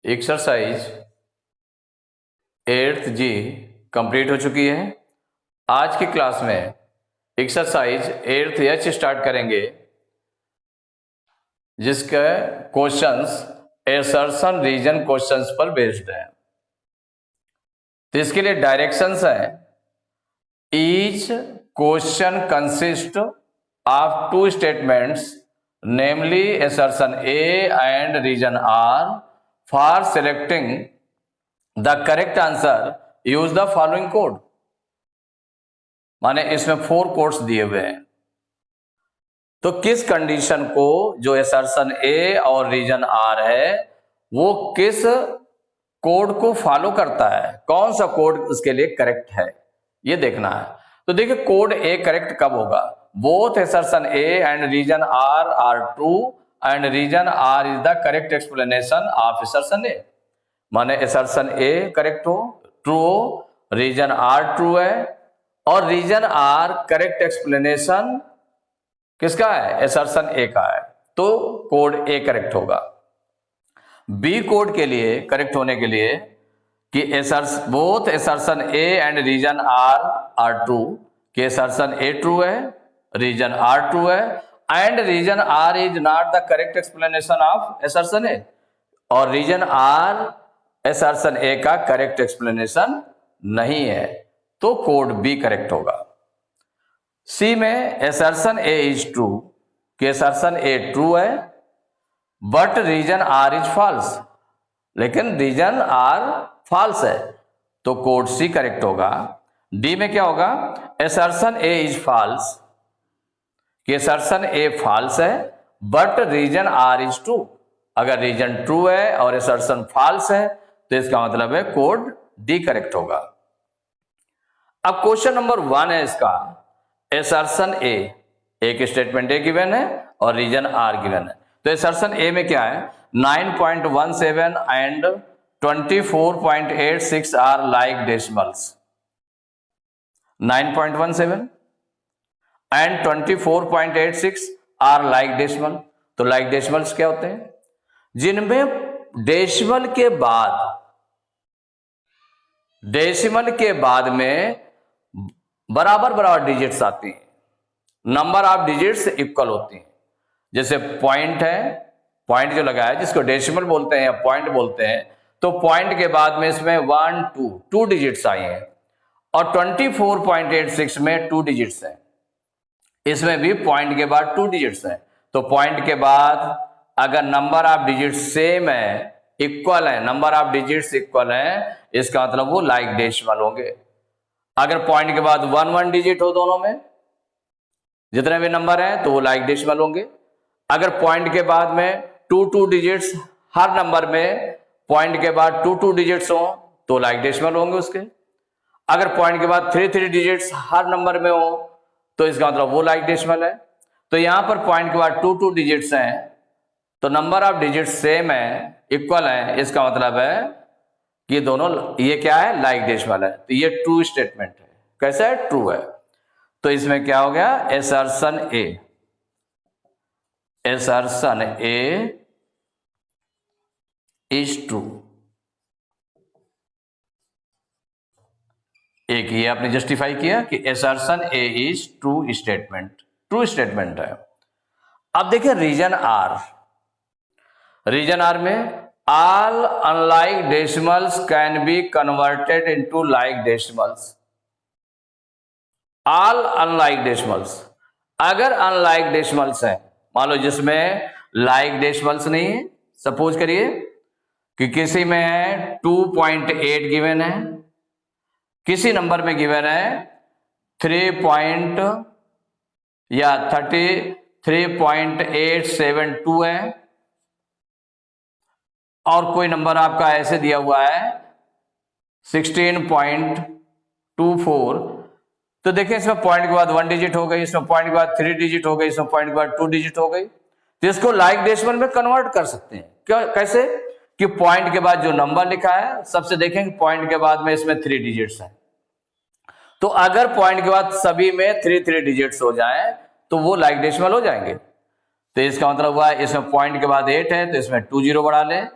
Exercise 8th जी complete हो चुकी है। आज की क्लास में एक्सरसाइज 8th एच स्टार्ट करेंगे, जिसके क्वेश्चंस एसर्शन रीजन क्वेश्चंस पर बेस्ड हैं। तो इसके लिए डायरेक्शंस हैं। Each question consist of two statements, namely assertion A and reason R. For selecting the correct answer use the following code. माने इसमें 4 कोड्स दिए हुए हैं। तो किस कंडीशन को, जो एसर्शन ए और रीजन आर है, वो किस कोड को फॉलो करता है, कौन सा कोड उसके लिए करेक्ट है, ये देखना है। तो देखिए, कोड ए करेक्ट कब होगा? Both assertion A and reason R true and reason R is the correct explanation of assertion A. माने एसर्शन ए करेक्ट हो, ट्रू हो, रीजन आर ट्रू है और रीजन आर करेक्ट एक्सप्लेनेशन किसका है? Assertion ए का है। तो कोड ए करेक्ट होगा। बी कोड के लिए करेक्ट होने के लिए कि both assertion A and reason R true, कि एसर्शन ए ट्रू है, रीजन आर ट्रू है and reason R is not the correct explanation of assertion A, और रीजन आर एसर्शन ए का करेक्ट एक्सप्लेनेशन नहीं है। तो कोड बी करेक्ट होगा। C में एसर्शन ए इज ट्रू, कि एसर्शन ए ट्रू है but reason R is false, लेकिन रीजन आर फॉल्स है, तो कोड सी करेक्ट होगा। डी में क्या होगा? एसर्शन ए इज फॉल्स, कि एसर्शन ए फॉल्स है but reason R is true. अगर रीजन ट्रू है और एसर्शन फॉल्स है तो इसका मतलब है कोड डी करेक्ट होगा। अब क्वेश्चन नंबर 1 है इसका, एसर्शन ए, एक स्टेटमेंट ए गिवन है और रीजन आर गिवन है। तो एसर्शन ए में क्या है? 9.17 and 24.86 are like decimals. 9.17 and 24.86 are like decimal. तो लाइक डेसिमल्स क्या होते हैं? जिनमें डेसिमल के बाद में बराबर बराबर डिजिट्स आती हैं, नंबर ऑफ डिजिट्स इक्वल होती हैं। जैसे पॉइंट है, पॉइंट जो लगा है जिसको डेसिमल बोलते हैं या पॉइंट बोलते हैं, तो पॉइंट के बाद में इसमें 1 2 डिजिट्स आई हैं और 24.86 में 2 डिजिट्स हैं। इसमें भी पॉइंट के बाद 2 डिजिट्स हैं। तो पॉइंट के बाद अगर नंबर ऑफ डिजिट्स सेम है, इक्वल है, नंबर ऑफ डिजिट्स इक्वल है, इसका मतलब वो लाइक डेसिमल होंगे। अगर पॉइंट के बाद 1 डिजिट हो दोनों में, जितने भी नंबर हैं, तो वो लाइक डेसिमल होंगे। अगर पॉइंट के बाद में 2 डिजिट्स, हर नंबर में पॉइंट के बाद 2 डिजिट्स हो तो लाइक डेसिमल होंगे उसके। अगर पॉइंट के बाद 3 डिजिट्स हर नंबर में हो तो इसका मतलब वो लाइक डेसिमल है। तो यहां पर पॉइंट के बाद 2 डिजिट्स हैं तो नंबर ऑफ डिजिट्स सेम है, इक्वल है, इसका मतलब है कि दोनों, ये क्या है? लाइक डेसिमल है। तो ये ट्रू स्टेटमेंट है। कैसा है? ट्रू है। तो इसमें क्या हो गया? Assertion A is true. एक ये आपने जस्टिफाई किया कि assertion A is true statement है। अब देखिए रीजन आर में all unlike decimals can be converted into like decimals. All unlike decimals, अगर अनलाइक डेसिमल्स है, मान लो जिसमें लाइक डेसिमल्स नहीं है, सपोज करिए कि किसी में है 2.8 गिवन है, किसी नंबर में गिवन है 33.872 है, और कोई नंबर आपका ऐसे दिया हुआ है 16.24। तो देखिए, इसमें पॉइंट के बाद 1 डिजिट हो गई, इसमें पॉइंट के बाद 3 डिजिट हो गई, इसमें पॉइंट के बाद 2 डिजिट हो गई। तो इसको लाइक डेसिमल में कन्वर्ट कर सकते हैं। क्या, कैसे? कि पॉइंट के बाद जो नंबर लिखा है, सबसे देखेंगे पॉइंट के बाद में इसमें 3 डिजिट्स है, तो अगर पॉइंट के बाद सभी में 3 डिजिट्स हो जाएं तो वो लाइक डेसिमल हो जाएंगे। तो इसका मतलब हुआ इसमें पॉइंट के बाद 8 है तो इसमें 2 0 बढ़ा लें,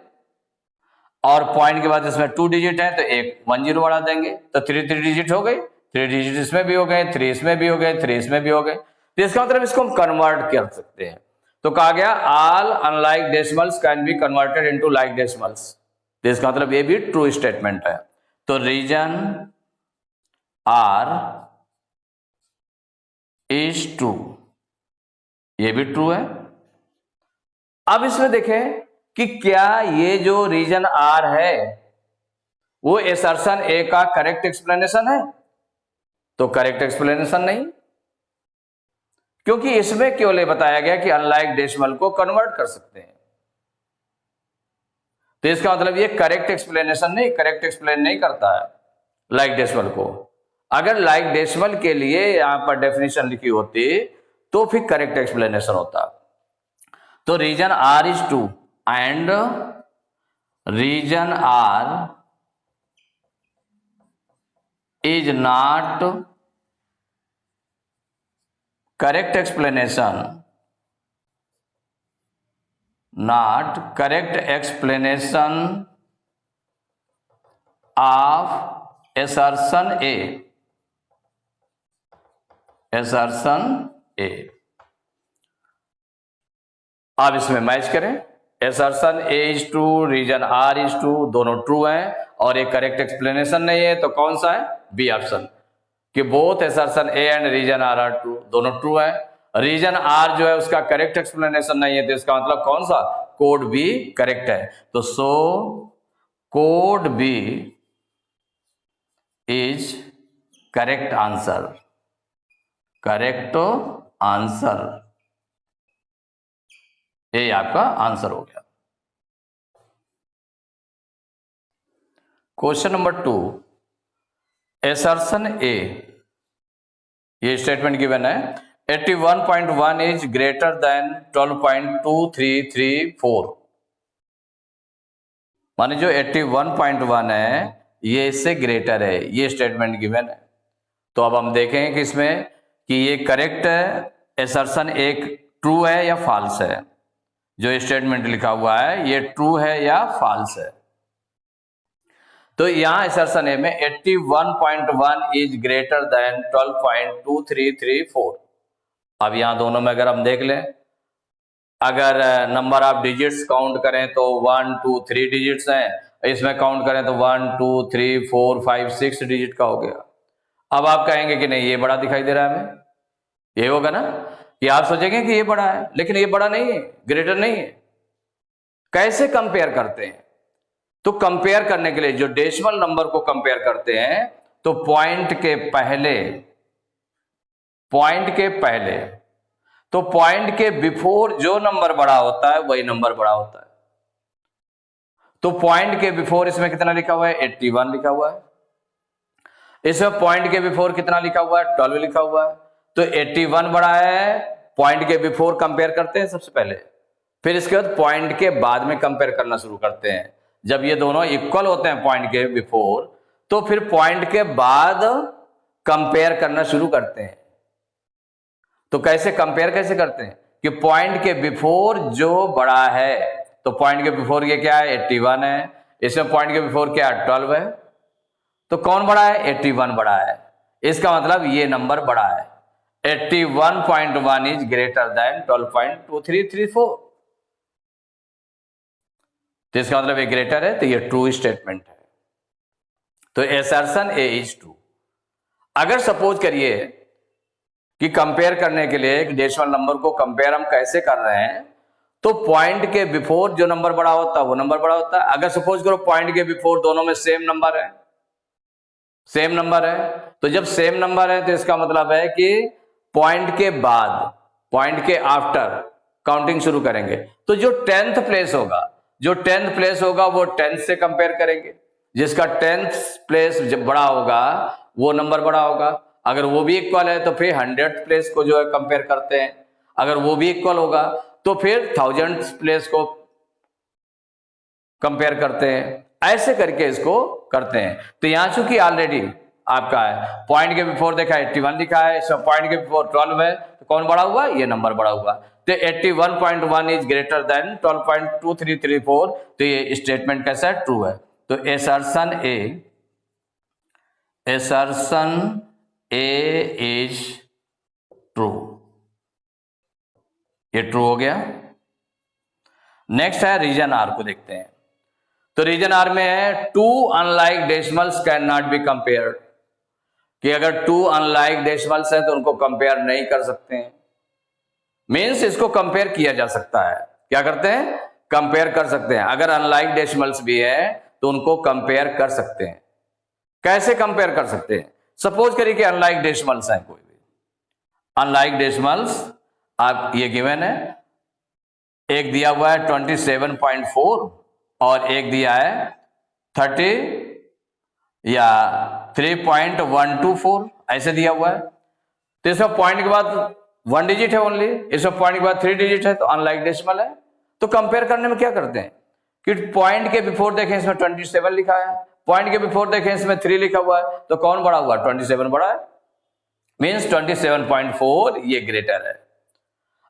और पॉइंट के बाद इसमें 2 डिजिट है तो एक 1 0 बढ़ा देंगे, तो 3 डिजिट हो गई, 3 डिजिट इसमें भी हो गए, 3 इसमें भी हो गए, 3 इसमें भी हो गए। तो इसका मतलब इसको हम कन्वर्ट कर सकते हैं। तो कहा गया all unlike decimals can be converted into like decimals. तो इसका मतलब ये भी ट्रू स्टेटमेंट है। तो रीजन आर इज ट्रू, ये भी ट्रू है। अब इसमें देखें कि क्या ये जो रीजन आर है वो असर्शन ए का करेक्ट एक्सप्लेनेशन है? तो करेक्ट एक्सप्लेनेशन नहीं, क्योंकि इसमें केवल बताया गया कि अनलाइक डेसिमल को कन्वर्ट कर सकते हैं। तो इसका मतलब ये करेक्ट एक्सप्लेनेशन नहीं, करेक्ट एक्सप्लेन नहीं करता है लाइक डेसिमल को। अगर लाइक डेसिमल के लिए यहां पर डेफिनेशन लिखी होती तो फिर करेक्ट एक्सप्लेनेशन होता। तो reason R is true and reason R is not correct explanation, not correct explanation of assertion A, assertion A। अब इसमें मैच करें, assertion A is true, reason R is true, दोनों ट्रू हैं और एक correct explanation नहीं है। तो कौन सा है? बी ऑप्शन, कि both assertion A and reason R are true, दोनों ट्रू है। रीजन R जो है उसका करेक्ट एक्सप्लेनेशन नहीं है, तो इसका मतलब कौन सा? कोड बी करेक्ट है। तो so code B is correct answer, correct answer, ये आपका आंसर हो गया। क्वेश्चन नंबर 2, assertion A, ये स्टेटमेंट गिवन है 81.1 इज ग्रेटर देन 12.2334। माने जो 81.1 है ये इससे ग्रेटर है, ये स्टेटमेंट गिवन है। तो अब हम देखें कि इसमें कि ये करेक्ट assertion एक ट्रू है या फॉल्स है। जो स्टेटमेंट लिखा हुआ है ये ट्रू है या फॉल्स है। तो यहां assertion ए में 81.1 इज ग्रेटर देन 12.2334। अब यहां दोनों में अगर हम देख लें, अगर नंबर ऑफ डिजिट्स काउंट करें तो 1 2 3 डिजिट्स हैं, इसमें काउंट करें तो 1 2 3 4 5 6 डिजिट का हो गया। अब आप कहेंगे कि नहीं ये बड़ा दिखाई दे रहा है हमें, ये होगा ना कि आप सोचेंगे कि ये बड़ा है, लेकिन ये बड़ा नहीं है, ग्रेटर नहीं है। कैसे कंपेयर करते हैं? तो कंपेयर करने के लिए जो डेसिमल नंबर को कंपेयर करते हैं तो पॉइंट के पहले, तो पॉइंट के बिफोर जो नंबर बड़ा होता है वही नंबर बड़ा होता है। तो पॉइंट के बिफोर इसमें कितना लिखा हुआ है? 81 लिखा हुआ है। इसमें पॉइंट के बिफोर कितना लिखा हुआ है? 12 लिखा हुआ है। तो 81 बड़ा है, पॉइंट के बिफोर कंपेयर करते हैं सबसे पहले, फिर इसके बाद पॉइंट के बाद में कंपेयर करना शुरू करते हैं। जब ये दोनों इक्वल होते हैं पॉइंट के बिफोर, तो फिर पॉइंट के बाद कंपेयर करना शुरू करते हैं। तो कैसे कंपेयर कैसे करते हैं कि पॉइंट के बिफोर जो बड़ा है, तो पॉइंट के बिफोर ये क्या है? 81 है। इसमें पॉइंट के बिफोर क्या है? 12 है। तो कौन बड़ा है? 81 बड़ा है। इसका मतलब ये नंबर बड़ा है। 81.1 इज ग्रेटर देन 12.2334। तो इसका मतलब ये ग्रेटर है, तो ये ट्रू स्टेटमेंट है। तो assertion A इज ट्रू। अगर सपोज करिए कि कंपेयर करने के लिए एक डेसिमल नंबर को कंपेयर हम कैसे कर रहे हैं, तो पॉइंट के बिफोर जो नंबर बड़ा होता है वो नंबर बड़ा होता है। अगर सपोज करो पॉइंट के बिफोर दोनों में सेम नंबर है, तो जब सेम नंबर है तो इसका मतलब है कि पॉइंट के बाद, पॉइंट के आफ्टर काउंटिंग शुरू करेंगे। तो जो 10th प्लेस होगा वो 10th से कंपेयर करेंगे। जिसका 10th प्लेस जब बड़ा होगा वो नंबर बड़ा होगा। अगर वो भी इक्वल है तो फिर 100th प्लेस को जो है कंपेयर करते हैं। अगर वो भी इक्वल होगा तो फिर 1000th प्लेस को कंपेयर करते हैं। ऐसे करके इसको करते हैं। तो यहां चूंकि ऑलरेडी आपका है। पॉइंट के बिफोर देखा 81 लिखा है, इसमें पॉइंट के बिफोर 12 है, तो कौन बड़ा हुआ? ये नंबर बड़ा हुआ। तो 81.1 इज ग्रेटर देन 12.2334, तो ये स्टेटमेंट कैसा है? ट्रू है। तो एसर्शन ए इज ट्रू, ये ट्रू हो गया। नेक्स्ट है रीजन आर को देखते हैं। तो रीजन आर में है two unlike decimals can not be compared, कि अगर टू अनलाइक डेसिमल्स है तो उनको कंपेयर नहीं कर सकते हैं। मींस इसको कंपेयर किया जा सकता है। क्या करते हैं? कंपेयर कर सकते हैं। अगर अनलाइक डेसिमल्स भी है तो उनको कंपेयर कर सकते हैं। कैसे कंपेयर कर सकते हैं? सपोज करिए कि अनलाइक डेसिमल्स है, कोई भी अनलाइक डेसिमल्स आप ये गिवन है, एक दिया हुआ है 27.4 और एक दिया है 30 या 3.124, ऐसे दिया हुआ है। तो इसमें पॉइंट के बाद 1 डिजिट है ओनली, इसमें पॉइंट के बाद 3 डिजिट है, तो अनलाइक डेसिमल है। तो कंपेयर करने में क्या करते हैं कि पॉइंट के बिफोर देखें इसमें 27 लिखा है, पॉइंट के बिफोर देखें इसमें 3 लिखा हुआ है, तो कौन बड़ा हुआ? 27 बड़ा है। मींस 27.4 ये ग्रेटर है।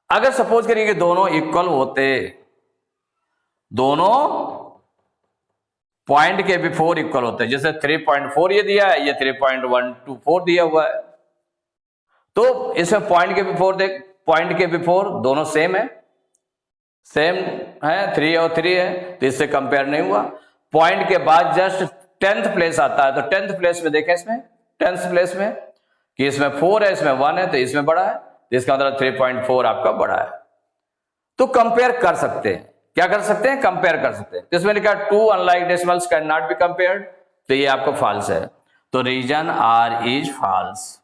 अगर सपोज करिए कि दोनों इक्वल होते, दोनों पॉइंट के बिफोर इक्वल होते, जैसे 3.4 ये दिया है, ये 3.124 दिया हुआ है, तो इसमें पॉइंट के बिफोर दोनों सेम है, 3 और 3 है, तो इससे कंपेयर नहीं हुआ। पॉइंट के बाद जस्ट 10th प्लेस आता है, तो 10th प्लेस में देखें, इसमें 10th प्लेस में कि इसमें 4 है, इसमें 1 है, तो इसमें बड़ा है, तो इसका मतलब 3.4 आपका बड़ा है। तो कंपेयर कर सकते हैं। क्या कर सकते हैं? कंपेयर कर सकते हैं। तो इसमें लिखा two unlike decimals can not be compared, तो ये आपका फॉल्स है। तो reason R is false,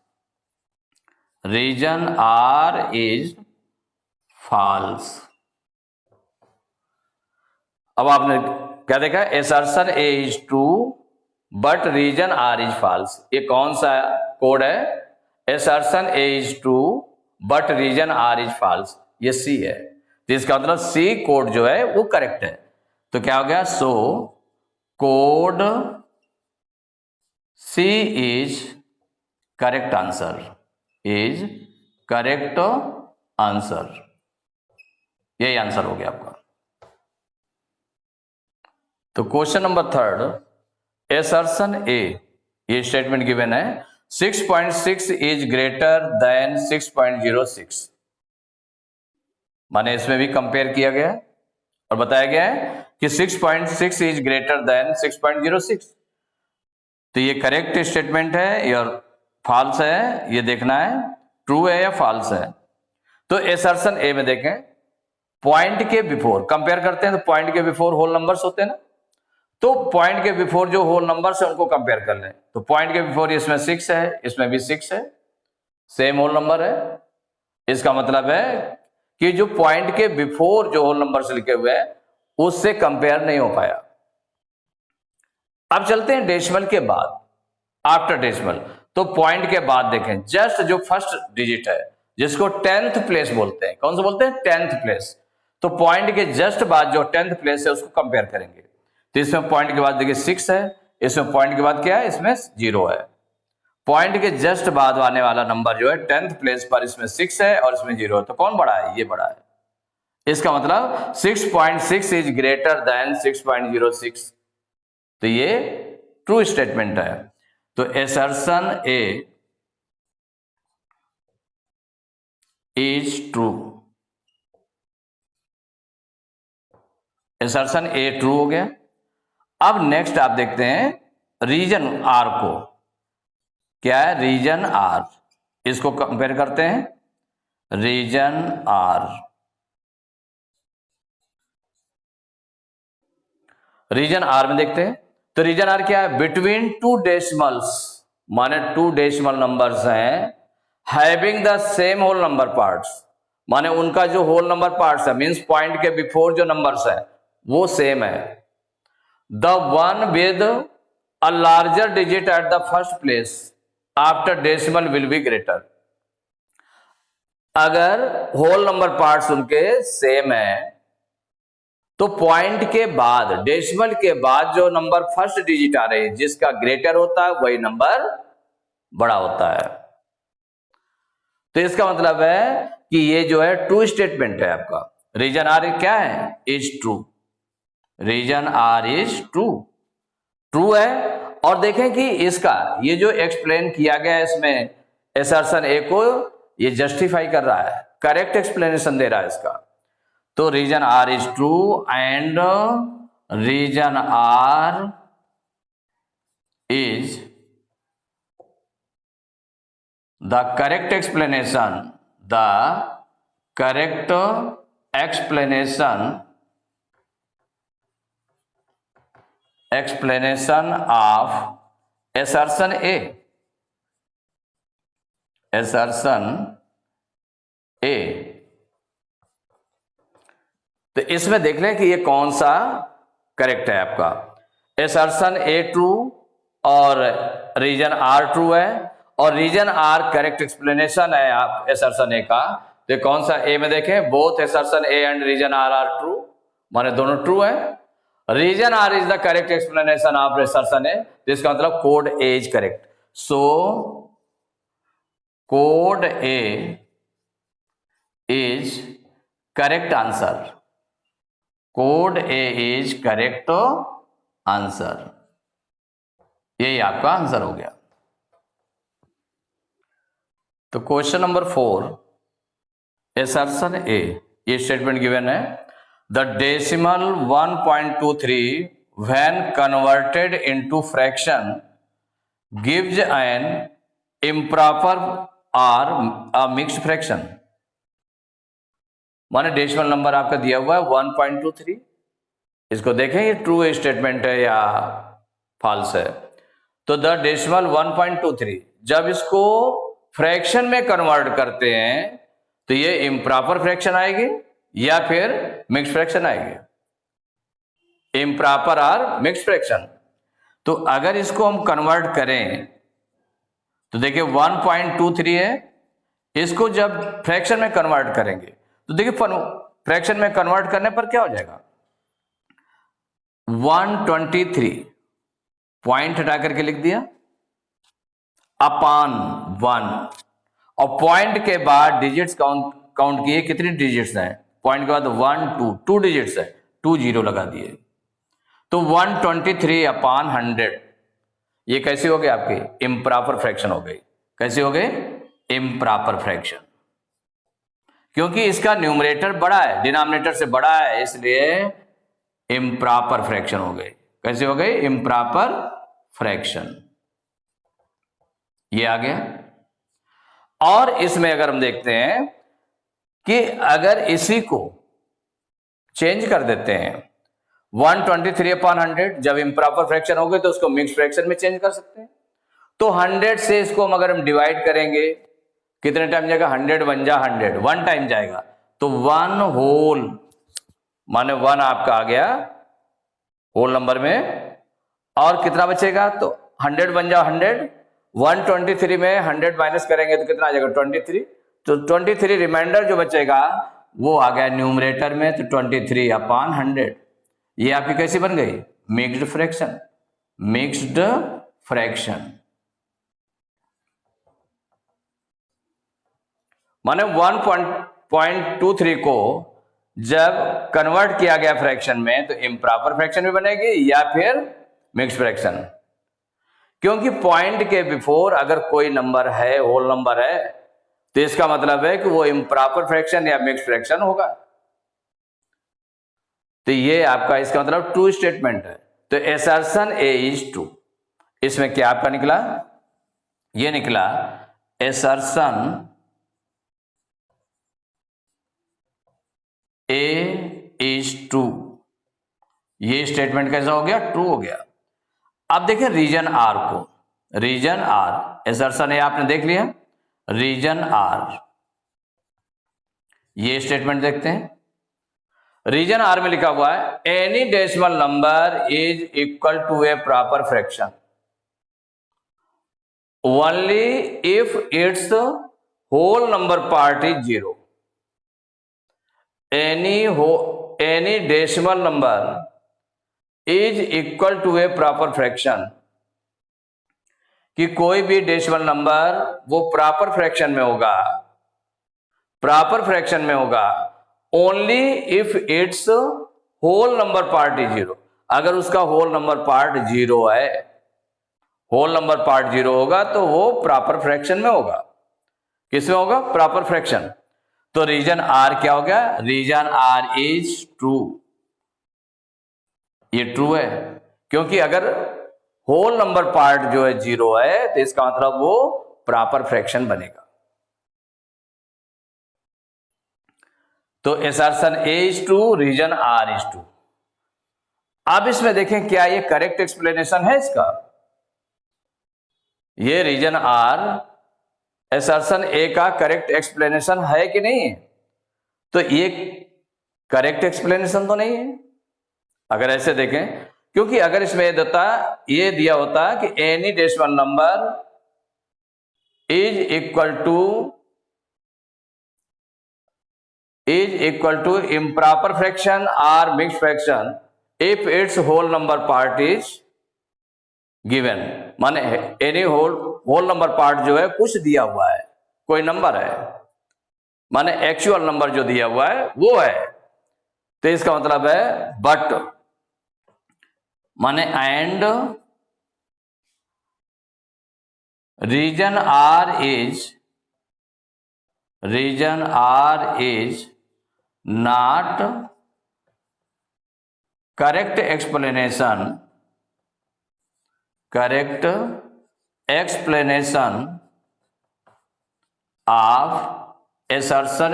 reason R is false. अब आपने क्या देखा? Assertion A is true but reason R is false. ये कौन सा कोड है? Assertion A is true but reason R is false, ये सी है। तो इसका मतलब सी कोड जो है वो करेक्ट है। तो क्या हो गया? So code C is correct answer, is correct answer, यही आंसर हो गया आपका। तो क्वेश्चन नंबर 3, एसर्शन ए, ये स्टेटमेंट गिवन है 6.6 इज ग्रेटर देन 6.06, माने इसमें भी कंपेयर किया गया है और बताया गया है कि 6.6 इज ग्रेटर देन 6.06। तो ये करेक्ट स्टेटमेंट है या फॉल्स है, ये देखना है ट्रू है या फॉल्स है। तो एसर्शन ए में देखें, पॉइंट के बिफोर कंपेयर करते हैं, तो पॉइंट के बिफोर होल नंबर्स होते हैं ना, तो पॉइंट के बिफोर जो होल नंबर्स है उनको कंपेयर कर लें। तो पॉइंट के बिफोर इसमें 6 है, इसमें भी 6 है, सेम होल नंबर है। इसका मतलब है कि जो पॉइंट के बिफोर जो होल नंबर्स लिखे हुए हैं उससे कंपेयर नहीं हो पाया। अब चलते हैं डेसिमल के बाद, आफ्टर डेसिमल। तो पॉइंट के बाद देखें, जस्ट जो फर्स्ट डिजिट है जिसको 10th प्लेस बोलते हैं, कौन सा बोलते हैं? 10th place. तो पॉइंट के जस्ट बाद जो 10th प्लेस है उसको कंपेयर करेंगे। तो इसमें पॉइंट के बाद देखिए 6 है, इसमें पॉइंट के बाद क्या है? इसमें 0 है। पॉइंट के जस्ट बाद आने वाला नंबर जो है 10th प्लेस पर, इसमें 6 है और इसमें 0 है, तो कौन बड़ा है? ये बड़ा है। इसका मतलब 6.6 इज ग्रेटर देन 6.06, तो ये ट्रू स्टेटमेंट है। तो assertion A is true, assertion A true हो गया। अब नेक्स्ट आप देखते हैं रीजन आर को, क्या है? रीजन आर, इसको कंपेयर करते हैं। रीजन आर, रीजन आर में देखते हैं। तो रीजन आर क्या है? बिटवीन टू डेसिमल्स, माने 2 डेसिमल नंबर्स हैं, having the same whole number parts, माने उनका जो होल नंबर पार्ट्स है, मींस पॉइंट के बिफोर जो नंबर्स है वो सेम है। The one with a larger digit at the first place after decimal will be greater. अगर होल नंबर पार्ट्स उनके सेम है तो पॉइंट के बाद, डेसिमल के बाद जो नंबर फर्स्ट डिजिट आ रहे हैं जिसका ग्रेटर होता है वही नंबर बड़ा होता है। तो इसका मतलब है कि ये जो है ट्रू स्टेटमेंट है आपका। रीजन आर क्या है? Is true. Reason R is true, true है। और देखें कि इसका ये जो एक्सप्लेन किया गया है इसमें असर्शन ए को ये जस्टिफाई कर रहा है, करेक्ट एक्सप्लेनेशन दे रहा है इसका। तो reason R is true and reason R is the correct explanation, the correct explanation of assertion A, assertion A। तो इसमें देख लें कि ये कौन सा करेक्ट है आपका। assertion A ट्रू और रीजन आर ट्रू है, और रीजन आर करेक्ट एक्सप्लेनेशन है आप assertion A का। तो कौन सा ए में देखें, both assertion A and reason R true, माने दोनों ट्रू है। Reason R is the correct explanation of assertion A, तो इसका मतलब code A is correct. So code A is correct answer, code A is correct answer, यही आपका answer हो गया। तो क्वेश्चन नंबर 4, assertion A, ये स्टेटमेंट गिवन है, the decimal 1.23 when converted into fraction gives an improper or a mixed fraction। माने decimal number आपका दिया हुआ है 1.23, इसको देखें ये ट्रू स्टेटमेंट है या फॉल्स है। तो द डेसिमल 1.23 जब इसको फ्रैक्शन में कन्वर्ट करते हैं तो ये इम्प्रॉपर फ्रैक्शन आएगी या फिर मिक्स फ्रैक्शन आएगी, इम्प्रॉपर और मिक्स फ्रैक्शन। तो अगर इसको हम कन्वर्ट करें तो देखिए 1.23 है, इसको जब फ्रैक्शन में कन्वर्ट करेंगे तो देखिए फ्रैक्शन में कन्वर्ट करने पर क्या हो जाएगा, 123 पॉइंट हटा करके लिख दिया अपान 1, और पॉइंट के बाद डिजिट्स काउंट किए, कितनी डिजिट्स हैं, पॉइंट के बाद 1 2 डिजिट्स है, 2 0 लगा दिए। तो 123 अपान 100 ये कैसी हो गई आपकी, इम्प्रॉपर फ्रैक्शन हो गई। कैसी हो गई, इम्प्रॉपर फ्रैक्शन, क्योंकि इसका न्यूमरेटर बड़ा है डिनोमिनेटर से बड़ा है, इसलिए इम्प्रॉपर फ्रैक्शन हो गई। कैसे हो गई, इम्प्रॉपर फ्रैक्शन, ये आ गया। और इसमें अगर हम देखते हैं कि अगर इसी को चेंज कर देते हैं 123 अपॉन 100, जब इम्प्रॉपर फ्रैक्शन हो गए तो उसको मिक्स फ्रैक्शन में चेंज कर सकते हैं। तो 100 से इसको अगर हम डिवाइड करेंगे कितने टाइम जाएगा, 100 बन जा 100, 1 टाइम जाएगा, तो 1 होल माने 1 आपका आ गया होल नंबर में, और कितना बचेगा, तो 100 बन जा 100, 123 में 100 माइनस करेंगे तो कितना आ जाएगा 23, तो 23 रिमाइंडर जो बचेगा वो आ गया न्यूमरेटर में, तो 23 अपॉन 100। ये आपकी कैसी बन गई, मिक्स्ड फ्रैक्शन, मिक्स्ड फ्रैक्शन। माने 1.23 को जब कन्वर्ट किया गया फ्रैक्शन में तो इम्प्रॉपर फ्रैक्शन भी बनेगी या फिर मिक्स्ड फ्रैक्शन, क्योंकि पॉइंट के बिफोर अगर कोई नंबर है, होल नंबर है, तो इसका मतलब है कि वो इम्प्रॉपर फ्रैक्शन या मिक्स्ड फ्रैक्शन होगा। तो ये आपका इसका मतलब ट्रू स्टेटमेंट है। तो assertion A इज ट्रू, इसमें क्या आपका निकला, ये निकला assertion A इज ट्रू, ये स्टेटमेंट कैसा हो गया, ट्रू हो गया। अब देखिए रीजन आर को, रीजन आर assertion A आपने देख लिया, रीजन आर ये स्टेटमेंट देखते हैं। रीजन आर में लिखा हुआ है any decimal number is equal to a proper fraction only if it's whole number part is 0। Any decimal number is equal to a proper fraction, कि कोई भी डेसिमल नंबर वो प्रॉपर फ्रैक्शन में होगा, प्रॉपर फ्रैक्शन में होगा only if it's whole number part is zero. अगर उसका होल नंबर पार्ट जीरो है, होल नंबर पार्ट जीरो होगा तो वो प्रॉपर फ्रैक्शन में होगा। किसमें होगा? Proper fraction. तो रीजन आर क्या हो गया? Reason R is true. ये ट्रू है क्योंकि अगर होल नंबर पार्ट जो है जीरो है तो इसका मतलब वो प्रॉपर फ्रैक्शन बनेगा। तो assertion A is true, reason R is true. अब इसमें देखें क्या ये करेक्ट एक्सप्लेनेशन है इसका? ये रीजन आर असर्शन ए का करेक्ट एक्सप्लेनेशन है कि नहीं है? तो ये करेक्ट एक्सप्लेनेशन तो नहीं है अगर ऐसे देखें, क्योंकि अगर इसमें ये दिया होता कि any decimal number is equal to improper fraction और mix fraction if it's whole number part is given, माने एनी होल नंबर पार्ट जो है कुछ दिया हुआ है, कोई नंबर है, माने एक्चुअल नंबर जो दिया हुआ है वो है, तो इसका मतलब है बट माने and reason R is not correct explanation of assertion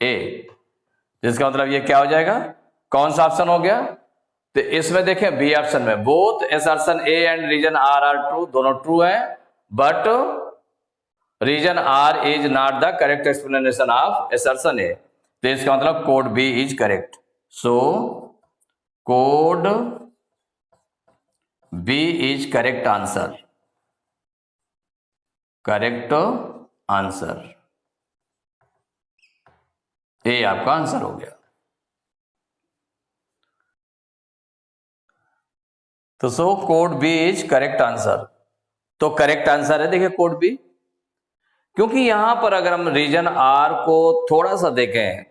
A। जिसका मतलब ये क्या हो जाएगा? कौन सा ऑप्शन हो गया? तो इसमें देखें बी ऑप्शन में both assertion A and reason R true, दोनों ट्रू है, but reason R is not the correct explanation of assertion A। तो इसका मतलब code B is correct. So code B is correct answer, correct answer. ए आपका answer हो गया। तो so code B is correct answer. तो करेक्ट आंसर है देखिए कोड बी, क्योंकि यहां पर अगर हम रीजन आर को थोड़ा सा देखें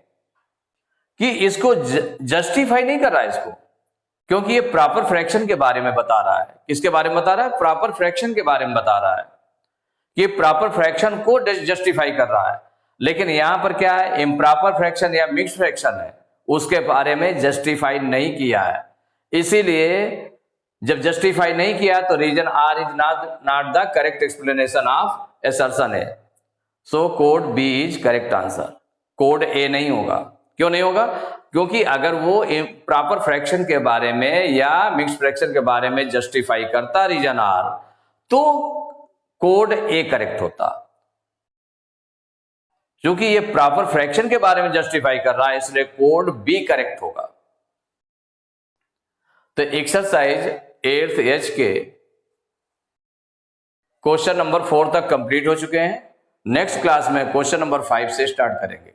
कि इसको जस्टिफाई नहीं कर रहा है इसको, क्योंकि ये प्रॉपर फ्रैक्शन के बारे में बता रहा है। किसके बारे में बता रहा है? प्रॉपर फ्रैक्शन के बारे में बता रहा है। ये प्रॉपर फ्रैक्शन को जस्टिफाई कर रहा है, लेकिन यहां पर क्या है? इम्प्रॉपर फ्रैक्शन या मिक्स फ्रैक्शन है, उसके बारे में जस्टिफाई नहीं किया है। इसीलिए जब जस्टिफाई नहीं किया तो reason R is not the correct explanation of assertion A। So code B is correct answer, code A नहीं होगा। क्यों नहीं होगा? क्योंकि अगर वो प्रॉपर फ्रैक्शन के बारे में या मिक्स फ्रैक्शन के बारे में जस्टिफाई करता रीजन आर तो कोड ए करेक्ट होता। क्योंकि ये प्रॉपर फ्रैक्शन के बारे में जस्टिफाई कर रहा है इसलिए कोड बी करेक्ट होगा। तो एक्सरसाइज 8th H के क्वेश्चन नंबर 4 तक कंप्लीट हो चुके हैं। नेक्स्ट क्लास में क्वेश्चन नंबर 5 से स्टार्ट करेंगे।